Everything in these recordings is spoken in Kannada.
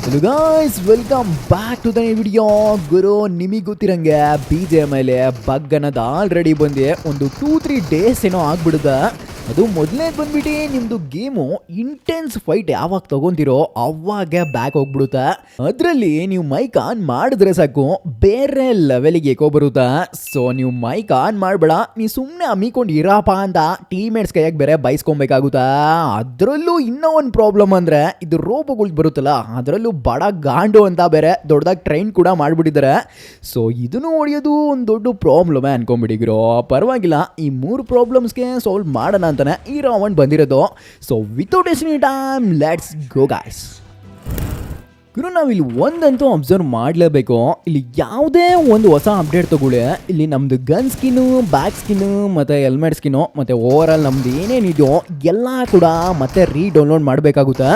Hello guys, welcome back to the video. ಗುರು, ನಿಮಗೆ ಗೊತ್ತಿರಂಗೆ BGMI ಬಗ್ ಅನ್ನೋದು ಆಲ್ರೆಡಿ ಬಂದೆ ಒಂದು 2-3 ಡೇಸ್ ಏನೋ ಆಗ್ಬಿಡುತ್ತೆ. ಅದು ಮೊದಲನೇ ಬಂದ್ಬಿಟ್ಟು ನಿಮ್ಮದು ಗೇಮು ಇಂಟೆನ್ಸ್ ಫೈಟ್ ಯಾವಾಗ ತಗೊಂತೀರೋ ಅವಾಗ ಬ್ಯಾಕ್ ಹೋಗ್ಬಿಡುತ್ತೆ. ಅದರಲ್ಲಿ ನೀವು ಮೈಕ್ ಆನ್ ಮಾಡಿದ್ರೆ ಸಾಕು ಬೇರೆ ಲೆವೆಲಿಗೆ ಏಕೋ ಬರುತ್ತೆ. ಸೊ ನೀವು ಮೈಕ್ ಆನ್ ಮಾಡಬೇಡ, ನೀವು ಸುಮ್ಮನೆ ಅಮ್ಮಿಕೊಂಡು ಇರಪ್ಪ ಅಂತ ಟೀಮೇಟ್ಸ್ ಕೈಯಾಗ ಬೇರೆ ಬೈಸ್ಕೊಬೇಕಾಗುತ್ತಾ. ಅದರಲ್ಲೂ ಇನ್ನೂ ಒಂದು ಪ್ರಾಬ್ಲಮ್ ಅಂದರೆ ಇದು ರೋಬೋಗಳು ಬರುತ್ತಲ್ಲ, ಅದರಲ್ಲೂ ಬಡ ಗಾಂಡು ಅಂತ ಬೇರೆ ದೊಡ್ಡದಾಗಿ ಟ್ರೈನ್ ಕೂಡ ಮಾಡಿಬಿಟ್ಟಿದ್ದಾರೆ. ಸೊ ಇದನ್ನು ಹೊಡೆಯೋದು ಒಂದು ದೊಡ್ಡ ಪ್ರಾಬ್ಲಮೇ ಅನ್ಕೊಂಡ್ಬಿಟ್ಟಿಗಿರೋ. ಪರವಾಗಿಲ್ಲ, ಈ 3 ಪ್ರಾಬ್ಲಮ್ಸ್ಗೆ ಸಾಲ್ವ್ ಮಾಡೋಣ ಅಂತಾನೆ ಈ ರೌಂಡ್ ಬಂದಿರೋದು. So without any time let's go guys. ಗುರು, ನಾವಿಲ್ಲಿ ಒಂದಂತೂ ಅಬ್ಸರ್ವ್ ಮಾಡಲೇಬೇಕು. ಇಲ್ಲಿ ಯಾವುದೇ ಒಂದು ಹೊಸ ಅಪ್ಡೇಟ್ ತಗೊಳ್ಳಿ, ಇಲ್ಲಿ ನಮ್ಮದು ಗನ್ ಸ್ಕಿನ್ನು, ಬ್ಯಾಕ್ ಸ್ಕಿನ್ನು ಮತ್ತು ಹೆಲ್ಮೆಟ್ ಸ್ಕಿನ್ನು ಮತ್ತು ಓವರ್ ಆಲ್ ನಮ್ದು ಏನೇನಿದೆಯೋ ಎಲ್ಲ ಕೂಡ ಮತ್ತೆ ರೀಡೌನ್ಲೋಡ್ ಮಾಡಬೇಕಾಗುತ್ತೆ.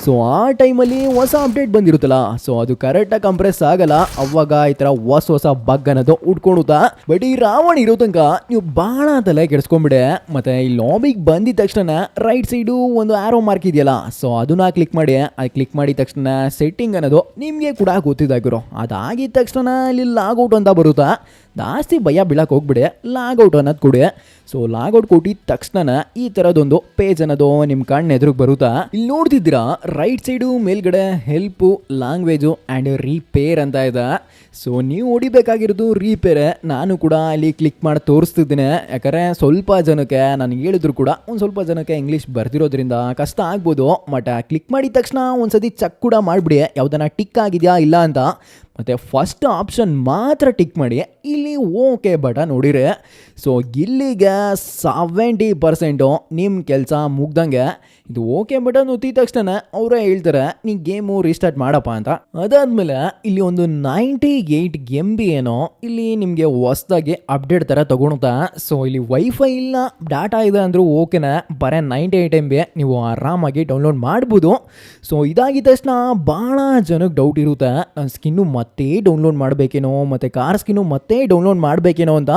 ಸೊ ಆ ಟೈಮಲ್ಲಿ ಹೊಸ ಅಪ್ಡೇಟ್ ಬಂದಿರುತ್ತಲ್ಲ, ಸೊ ಅದು ಕರೆಕ್ಟಾಗಿ ಕಂಪ್ರೆಸ್ ಆಗಲ್ಲ. ಅವಾಗ ಈ ಥರ ಹೊಸ ಬಗ್ ಅನ್ನೋದು ಉಟ್ಕೊಳುತ್ತಾ. ಬಟ್ ಈ ರಾವಣ ಇರೋ ತನಕ ನೀವು ಭಾಳ ತಲೆ ಕೆಡಿಸ್ಕೊಂಬಿಡೆ. ಮತ್ತು ಈ ಲಾಬಿಗೆ ಬಂದಿದ ತಕ್ಷಣ ರೈಟ್ ಸೈಡು ಒಂದು ಆರೋ ಮಾರ್ಕ್ ಇದೆಯಲ್ಲ, ಸೊ ಅದನ್ನ ಕ್ಲಿಕ್ ಮಾಡಿ. ಅದು ಕ್ಲಿಕ್ ಮಾಡಿದ ತಕ್ಷಣ ಸೆಟ್ಟಿಂಗ್ ಅನ್ನೋದು ನಿಮಗೆ ಕೂಡ ಗೊತ್ತಿದ್ದಾಗಿರೋ. ಅದಾಗಿದ ತಕ್ಷಣ ಇಲ್ಲಿ ಲಾಗೌಟ್ ಅಂತ ಬರುತ್ತಾ. ಜಾಸ್ತಿ ಭಯ ಬೀಳಕ್ಕೆ ಹೋಗ್ಬಿಡಿ, ಲಾಗೌಟ್ ಅನ್ನೋದು ಕೊಡಿ. ಸೊ ಲಾಗೌಟ್ ಕೊಟ್ಟಿದ ತಕ್ಷಣ ಈ ಥರದೊಂದು ಪೇಜ್ ಅನ್ನೋದು ನಿಮ್ಮ ಕಣ್ಣು ಎದುರಿಗೆ ಬರುತ್ತಾ. ಇಲ್ಲಿ ನೋಡ್ತಿದ್ದೀರಾ ರೈಟ್ ಸೈಡು ಮೇಲ್ಗಡೆ ಹೆಲ್ಪು, ಲ್ಯಾಂಗ್ವೇಜು ಆ್ಯಂಡ್ ರಿಪೇರ್ ಅಂತ ಇದೆ. ಸೊ ನೀವು ಹೊಡಿಬೇಕಾಗಿರೋದು ರಿಪೇರೆ. ನಾನು ಕೂಡ ಅಲ್ಲಿ ಕ್ಲಿಕ್ ಮಾಡಿ ತೋರಿಸ್ತಿದ್ದೀನಿ, ಯಾಕಂದರೆ ಸ್ವಲ್ಪ ಜನಕ್ಕೆ ನನಗೆ ಹೇಳಿದ್ರು ಕೂಡ ಒಂದು ಸ್ವಲ್ಪ ಜನಕ್ಕೆ ಇಂಗ್ಲೀಷ್ ಬರ್ತಿರೋದ್ರಿಂದ ಕಷ್ಟ ಆಗ್ಬೋದು. ಬಟ್ ಕ್ಲಿಕ್ ಮಾಡಿದ ತಕ್ಷಣ ಒಂದು ಸತಿ ಚೆಕ್ ಕೂಡ ಮಾಡಿಬಿಡಿ ಯಾವುದನ್ನ ಟಿಕ್ ಆಗಿದೆಯಾ ಇಲ್ಲ ಅಂತ. ಮತ್ತು ಫಸ್ಟ್ ಆಪ್ಷನ್ ಮಾತ್ರ ಟಿಕ್ ಮಾಡಿ, ಇಲ್ಲಿ ಓಕೆ ಬಟನ್ ನೋಡಿರಿ. ಸೊ ಇಲ್ಲಿಗೆ 70% ನಿಮ್ಮ ಕೆಲಸ ಮುಗ್ದಂಗೆ. ಇದು ಓಕೆ ಬಟನ್ ಒತ್ತಿದ ತಕ್ಷಣ ಅವರೇ ಹೇಳ್ತಾರೆ ನೀ ಗೇಮು ರೀಸ್ಟಾರ್ಟ್ ಮಾಡಪ್ಪ ಅಂತ. ಅದಾದಮೇಲೆ ಇಲ್ಲಿ ಒಂದು 98 MB ಏನೋ ಇಲ್ಲಿ ನಿಮಗೆ ಹೊಸದಾಗಿ ಅಪ್ಡೇಟ್ ಥರ ತಗೊಳುತ್ತಾ. ಸೊ ಇಲ್ಲಿ ವೈಫೈ ಇಲ್ಲ, ಡಾಟಾ ಇದೆ ಅಂದರೂ ಓಕೆನಾ, ಬರೀ 98 MB ನೀವು ಆರಾಮಾಗಿ ಡೌನ್ಲೋಡ್ ಮಾಡ್ಬೋದು. ಸೊ ಇದಾಗಿದ ತಕ್ಷಣ ಭಾಳ ಜನಕ್ಕೆ ಡೌಟ್ ಇರುತ್ತೆ, ನನ್ನ ಸ್ಕಿನ್ನು ಮತ್ತೆ ಡೌನ್ಲೋಡ್ ಮಾಡಬೇಕೇನೋ, ಮತ್ತು ಕಾರ್ ಸ್ಕಿನ್ನು ಮತ್ತೆ ಡೌನ್ಲೋಡ್ ಮಾಡಬೇಕೇನೋ ಅಂತ.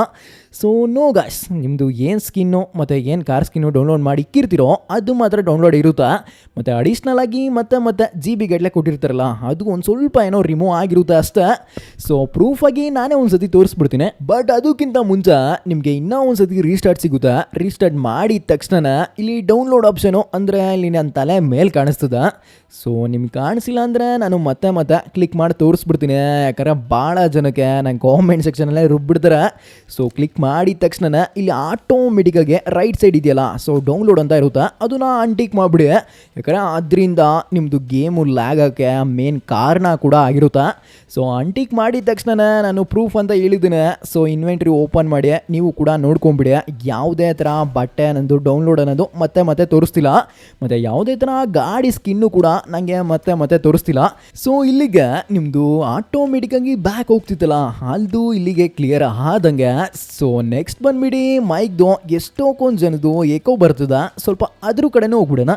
ಸೊ ನೋ ಗಾಯ್ಸ್, ನಿಮ್ಮದು ಏನು ಸ್ಕಿನ್ನು ಮತ್ತು ಏನು ಕಾರ್ ಸ್ಕಿನ್ನು ಡೌನ್ಲೋಡ್ ಮಾಡಿ ಇಕ್ಕಿರ್ತೀರೋ ಅದು ಮಾತ್ರ ಡೌನ್ಲೋಡ್ ಇರುತ್ತಾ. ಮತ್ತು ಅಡಿಷ್ನಲ್ ಆಗಿ ಮತ್ತೆ GB ಗಟ್ಟಲೆ ಕೊಟ್ಟಿರ್ತಾರಲ್ಲ, ಅದು ಒಂದು ಸ್ವಲ್ಪ ಏನೋ ರಿಮೂವ್ ಆಗಿರುತ್ತೆ ಅಷ್ಟೇ. ಸೊ ಪ್ರೂಫಾಗಿ ನಾನೇ ಒಂದು ಸತಿ ತೋರಿಸ್ಬಿಡ್ತೀನಿ. ಬಟ್ ಅದಕ್ಕಿಂತ ಮುಂಚೆ ನಿಮಗೆ ಇನ್ನೂ ಒಂದು ಸತಿ ರೀಸ್ಟಾರ್ಟ್ ಸಿಗುತ್ತೆ. ರೀಸ್ಟಾರ್ಟ್ ಮಾಡಿದ ತಕ್ಷಣ ಇಲ್ಲಿ ಡೌನ್ಲೋಡ್ ಆಪ್ಷನು ಅಂದರೆ ಇಲ್ಲಿ ನನ್ನ ತಲೆ ಮೇಲೆ ಕಾಣಿಸ್ತದೆ. ಸೊ ನಿಮ್ಗೆ ಕಾಣಿಸಿಲ್ಲ ಅಂದರೆ ನಾನು ಮತ್ತೆ ಕ್ಲಿಕ್ ಮಾಡಿ ತೋರಿಸ್ಬಿಡ್ತೀನಿ, ಯಾಕಂದರೆ ಭಾಳ ಜನಕ್ಕೆ ನಂಗೆ ಕಾಮೆಂಟ್ ಸೆಕ್ಷನಲ್ಲೇ ರುಬ್ಬಿಡ್ತಾರೆ. ಸೊ ಕ್ಲಿಕ್ ಮಾಡಿದ ತಕ್ಷಣ ಇಲ್ಲಿ ಆಟೋಮೆಟಿಕ್ಕಾಗಿ ರೈಟ್ ಸೈಡ್ ಇದೆಯಲ್ಲ, ಸೊ ಡೌನ್ಲೋಡ್ ಅಂತ ಇರುತ್ತೆ, ಅದನ್ನ ಅನ್ಟಿಕ್ ಮಾಡಿಬಿಡಿ. ಯಾಕಂದರೆ ಅದರಿಂದ ನಿಮ್ಮದು ಗೇಮು ಲ್ಯಾಗ್ ಆಗೋಕ್ಕೆ ಮೇನ್ ಕಾರಣ ಕೂಡ ಆಗಿರುತ್ತೆ. ಸೊ ಅನ್ಟಿಕ್ ಮಾಡಿದ ತಕ್ಷಣ ನಾನು ಪ್ರೂಫ್ ಅಂತ ಹೇಳಿದ್ದೀನಿ. ಸೊ ಇನ್ವೆಂಟ್ರಿ ಓಪನ್ ಮಾಡಿ ನೀವು ಕೂಡ ನೋಡ್ಕೊಂಬಿಡಿ. ಯಾವುದೇ ಥರ ಬಟ್ಟೆ ಅನ್ನೋದು ಡೌನ್ಲೋಡ್ ಅನ್ನೋದು ಮತ್ತೆ ತೋರಿಸ್ತಿಲ್ಲ. ಮತ್ತು ಯಾವುದೇ ಥರ ಗಾಡಿ ಸ್ಕಿನ್ನು ಕೂಡ ನನಗೆ ಮತ್ತೆ ತೋರಿಸ್ತಿಲ್ಲ. ಸೊ ಇಲ್ಲಿಗೆ ನಿಮ್ಮದು ಆಟೋಮೆಟಿಕ್ಕಾಗಿ ಬ್ಯಾಕ್ ಹೋಗ್ತಿತ್ತಲ್ಲ, ಅದು ಇಲ್ಲಿಗೆ ಕ್ಲಿಯರ್ ಆದಂಗೆ. ಸೊ ನೆಕ್ಸ್ಟ್ ಬಂದ್ಬಿಡಿ ಮೈಕ್ದು ಎಷ್ಟೊಂದು ಜನದ್ದು ಏಕೋ ಬರ್ತದ, ಸ್ವಲ್ಪ ಅದ್ರ ಕಡೆನೂ ಹೋಗ್ಬಿಡೋಣ.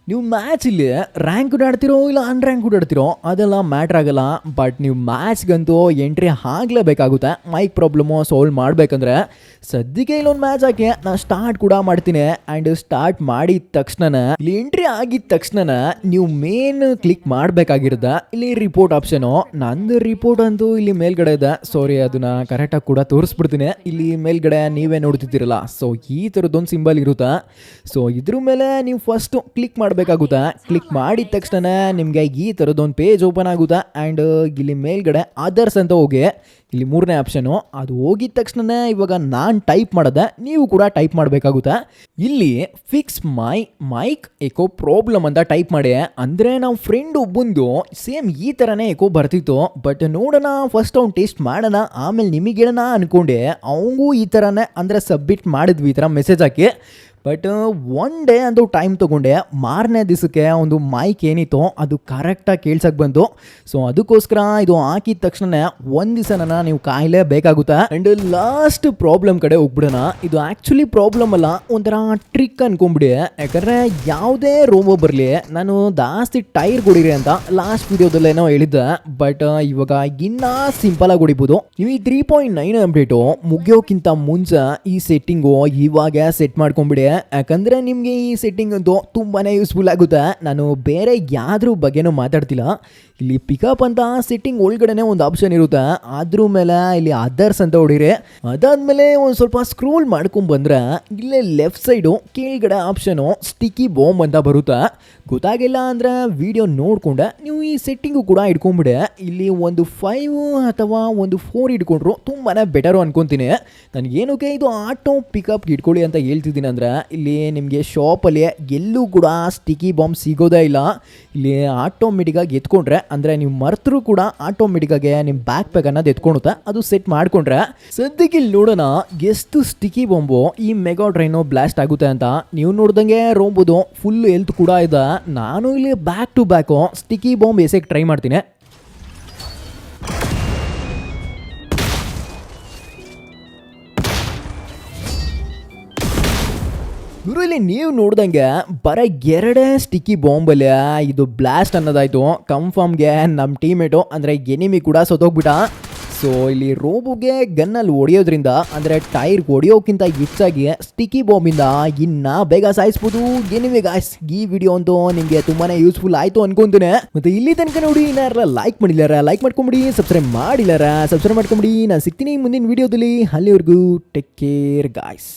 ನೀವು ಮ್ಯಾಚ್ ಇಲ್ಲಿ ರ್ಯಾಂಕ್ ಕೂಡ ಆಡ್ತಿರೋ ಇಲ್ಲ ಅನ್ರ್ಯಾಂಕ್ ಕೂಡ ಆಡ್ತಿರೋ ಅದೆಲ್ಲ ಮ್ಯಾಟ್ರ್ ಆಗಲ್ಲ. ಬಟ್ ನೀವು ಮ್ಯಾಚ್ಗಂತೂ ಎಂಟ್ರಿ ಆಗಲೇಬೇಕಾಗುತ್ತೆ ಮೈಕ್ ಪ್ರಾಬ್ಲಮು ಸಾಲ್ವ್ ಮಾಡಬೇಕಂದ್ರೆ. ಸದ್ಯಕ್ಕೆ ಇಲ್ಲೊಂದು ಮ್ಯಾಚ್ ಹಾಕಿ ನಾನು ಸ್ಟಾರ್ಟ್ ಕೂಡ ಮಾಡ್ತೀನಿ. ಆ್ಯಂಡ್ ಸ್ಟಾರ್ಟ್ ಮಾಡಿದ ತಕ್ಷಣ ಇಲ್ಲಿ ಎಂಟ್ರಿ ಆಗಿದ ತಕ್ಷಣ ನೀವು ಮೇನ್ ಕ್ಲಿಕ್ ಮಾಡಬೇಕಾಗಿರೋದ ಇಲ್ಲಿ ರಿಪೋರ್ಟ್ ಆಪ್ಷನು. ನಂದು ರಿಪೋರ್ಟ್ ಅಂತೂ ಇಲ್ಲಿ ಮೇಲ್ಗಡೆ ಇದೆ, ಸಾರಿ ಅದನ್ನ ಕರೆಕ್ಟಾಗಿ ಕೂಡ ತೋರಿಸ್ಬಿಡ್ತೀನಿ. ಇಲ್ಲಿ ಮೇಲ್ಗಡೆ ನೀವೇ ನೋಡ್ತಿದ್ದೀರಲ್ಲ, ಸೊ ಈ ಥರದ್ದೊಂದು ಸಿಂಬಲ್ ಇರುತ್ತೆ. ಸೊ ಇದ್ರ ಮೇಲೆ ನೀವು ಫಸ್ಟು ಕ್ಲಿಕ್ ಮಾಡಬೇಕಾಗುತ್ತೆ. ಕ್ಲಿಕ್ ಮಾಡಿದ ತಕ್ಷಣ ನಿಮಗೆ ಈ ಥರದ್ದೊಂದು ಪೇಜ್ ಓಪನ್ ಆಗುತ್ತೆ. ಆ್ಯಂಡ್ ಇಲ್ಲಿ ಮೇಲ್ಗಡೆ ಅದರ್ಸ್ ಅಂತ ಹೋಗಿ ಇಲ್ಲಿ 3ನೇ ಆಪ್ಷನು, ಅದು ಹೋಗಿದ ತಕ್ಷಣ ಇವಾಗ ನಾನು ಟೈಪ್ ಮಾಡೋದೆ, ನೀವು ಕೂಡ ಟೈಪ್ ಮಾಡಬೇಕಾಗುತ್ತೆ. ಇಲ್ಲಿ ಫಿಕ್ಸ್ ಮೈಕ್ ಎಕೋ ಪ್ರಾಬ್ಲಮ್ ಅಂತ ಟೈಪ್ ಮಾಡಿ. ಅಂದರೆ ನಾವು ಫ್ರೆಂಡ್ ಒಬ್ಬಂದು ಸೇಮ್ ಈ ಥರನೇ ಎಕೋ ಬರ್ತಿತ್ತು. ಬಟ್ ನೋಡೋಣ, ಫಸ್ಟ್ ಅವ್ನು ಟೆಸ್ಟ್ ಮಾಡೋಣ, ಆಮೇಲೆ ನಿಮಗೆ ಹೇಳೋಣ ಅಂದ್ಕೊಂಡೆ. ಅವಂಗೂ ಈ ಥರನೇ ಅಂದರೆ ಸಬ್ಮಿಟ್ ಮಾಡಿದ್ವಿ ಈ ಥರ message hockey. But one day ಅಂತೂ ಟೈಮ್ ತೊಗೊಂಡೆ. ಮಾರನೇ ದಿವಸಕ್ಕೆ ಒಂದು ಮೈಕ್ ಏನಿತ್ತು ಅದು ಕರೆಕ್ಟಾಗಿ ಕೇಳ್ಸಕ್ಕೆ ಬಂತು. ಸೊ ಅದಕ್ಕೋಸ್ಕರ ಇದು ಹಾಕಿದ ತಕ್ಷಣ ಒಂದು ದಿವಸನ ನೀವು ಕಾಯಲೇಬೇಕಾಗುತ್ತೆ. ಆ್ಯಂಡ್ ಲಾಸ್ಟ್ ಪ್ರಾಬ್ಲಮ್ ಕಡೆ ಹೋಗ್ಬಿಡೋಣ. ಇದು ಆ್ಯಕ್ಚುಲಿ ಪ್ರಾಬ್ಲಮ್ ಅಲ್ಲ, ಒಂಥರ ಟ್ರಿಕ್ ಅನ್ಕೊಂಬಿಡಿ. ಯಾಕಂದರೆ ಯಾವುದೇ ರೋಬೋ ಬರಲಿ ನಾನು ಜಾಸ್ತಿ ಟೈರ್ ಹೊಡಿರಿ ಅಂತ ಲಾಸ್ಟ್ ವಿಡಿಯೋದಲ್ಲೇನೋ ಹೇಳಿದ್ದೆ. ಬಟ್ ಇವಾಗ ಇನ್ನೂ ಸಿಂಪಲಾಗಿ ಹೊಡಿಬೋದು. ನೀವು ಈ 3.9 ಅಪ್ಡೇಟು ಮುಗಿಯೋಕ್ಕಿಂತ ಮುಂಚೆ ಈ ಸೆಟ್ಟಿಂಗು ಇವಾಗ ಸೆಟ್ ಮಾಡ್ಕೊಂಬಿಡಿ. ಯಾಕಂದರೆ ನಿಮಗೆ ಈ ಸೆಟ್ಟಿಂಗ್ ಅಂತೂ ತುಂಬಾ ಯೂಸ್ಫುಲ್ ಆಗುತ್ತೆ. ನಾನು ಬೇರೆ ಯಾವ್ದ್ರ ಬಗ್ಗೆನೂ ಮಾತಾಡ್ತಿಲ್ಲ. ಇಲ್ಲಿ ಪಿಕಪ್ ಅಂತ ಸೆಟ್ಟಿಂಗ್ ಒಳಗಡೆನೆ ಒಂದು ಆಪ್ಷನ್ ಇರುತ್ತೆ, ಅದ್ರ ಮೇಲೆ ಇಲ್ಲಿ ಅದರ್ಸ್ ಅಂತ ಹೊಡಿರಿ. ಅದಾದ್ಮೇಲೆ ಒಂದು ಸ್ವಲ್ಪ ಸ್ಕ್ರೋಲ್ ಮಾಡ್ಕೊಂಡ್ಬಂದ್ರೆ ಇಲ್ಲೇ ಲೆಫ್ಟ್ ಸೈಡು ಕೆಳಗಡೆ ಆಪ್ಷನು ಸ್ಟಿಕ್ಕಿ ಬಾಂಬ್ ಅಂತ ಬರುತ್ತೆ. ಗೊತ್ತಾಗಿಲ್ಲ ಅಂದರೆ ವಿಡಿಯೋ ನೋಡಿಕೊಂಡೆ ನೀವು ಈ ಸೆಟ್ಟಿಂಗು ಕೂಡ ಇಟ್ಕೊಂಡ್ಬಿಡಿ. ಇಲ್ಲಿ ಒಂದು 5 ಅಥವಾ ಒಂದು 4 ಇಟ್ಕೊಂಡ್ರು ತುಂಬಾ ಬೆಟರು ಅನ್ಕೊತೀನಿ. ನನಗೇನಕ್ಕೆ ಇದು ಆಟೋ ಪಿಕಪ್ಗೆ ಇಟ್ಕೊಳ್ಳಿ ಅಂತ ಹೇಳ್ತಿದ್ದೀನಿ ಅಂದರೆ, ಇಲ್ಲಿ ನಿಮಗೆ ಶಾಪಲ್ಲಿ ಎಲ್ಲೂ ಕೂಡ ಸ್ಟಿಕ್ಕಿ ಬಾಂಬ್ ಸಿಗೋದೇ ಇಲ್ಲ. ಇಲ್ಲಿ ಆಟೋಮೆಟಿಕ್ಕಾಗಿ ಎತ್ಕೊಂಡ್ರೆ ಅಂದರೆ ನೀವು ಮರ್ತರೂ ಕೂಡ ಆಟೋಮೆಟಿಕ್ಕಾಗಿ ನಿಮ್ಮ ಬ್ಯಾಕ್ ಪ್ಯಾಕ್ ಅನ್ನೋದು ಎತ್ಕೊಳುತ್ತೆ. ಅದು ಸೆಟ್ ಮಾಡ್ಕೊಂಡ್ರೆ ಸದ್ಯಕ್ಕೆ ಇಲ್ಲಿ ನೋಡೋಣ ಎಷ್ಟು ಸ್ಟಿಕ್ಕಿ ಬಾಂಬು ಈ ಮೆಗಾ ಟ್ರೈನು ಬ್ಲಾಸ್ಟ್ ಆಗುತ್ತೆ ಅಂತ. ನೀವು ನೋಡ್ದಂಗೆ ರೋಬೋದು ಫುಲ್ ಹೆಲ್ತ್ ಕೂಡ ಇದೆ. ನಾನು ಇಲ್ಲಿ back to back sticky bomb ಎಸೆಕ್ ಟ್ರೈ ಮಾಡ್ತೀನಿ. ಗುರು ಇಲ್ಲಿ ನೀವು ನೋಡ್ದಂಗೆ ಬರೀ 2 ಸ್ಟಿಕ್ಕಿ ಬಾಂಬಲ್ಲಿ ಇದು ಬ್ಲಾಸ್ಟ್ ಅನ್ನೋದಾಯ್ತು. ಕನ್ಫರ್ಮ್ಗೆ ನಮ್ಮ ಟೀಮೇಟು ಅಂದರೆ ಎನಿಮಿ ಕೂಡ ಸತ್ತೋಗ್ಬಿಟ್ಟ. ಸೊ ಇಲ್ಲಿ ರೋಬೋಗೆ ಗನ್ನಲ್ಲಿ ಹೊಡೆಯೋದ್ರಿಂದ ಅಂದರೆ ಟೈರ್ ಹೊಡೆಯೋಕ್ಕಿಂತ ಹೆಚ್ಚಾಗಿ ಸ್ಟಿಕ್ಕಿ ಬಾಂಬಿಂದ ಇನ್ನು ಬೇಗ ಸಾಯಿಸ್ಬೋದು ಎನಿಮಿ ಗಾಯ್ಸ್. ಈ ವಿಡಿಯೋ ಅಂತೂ ನಿಮಗೆ ತುಂಬಾ ಯೂಸ್ಫುಲ್ ಆಯಿತು ಅನ್ಕೊಂತೀನಿ. ಮತ್ತು ಇಲ್ಲಿ ತನಕ ನೋಡಿ ಇನ್ನಾರ ಲೈಕ್ ಮಾಡಿಲ್ಲಾರ ಲೈಕ್ ಮಾಡ್ಕೊಂಬಿಡಿ, ಸಬ್ಸ್ಕ್ರೈಬ್ ಮಾಡಿಲ್ಲಾರ ಸಬ್ಸ್ಕ್ರೈಬ್ ಮಾಡ್ಕೊಂಬಿಡಿ. ನಾನು ಸಿಗ್ತೀನಿ ಮುಂದಿನ ವಿಡಿಯೋದಲ್ಲಿ. ಅಲ್ಲಿವರೆಗೂ ಟೇಕ್ ಕೇರ್ ಗಾಯ್ಸ್.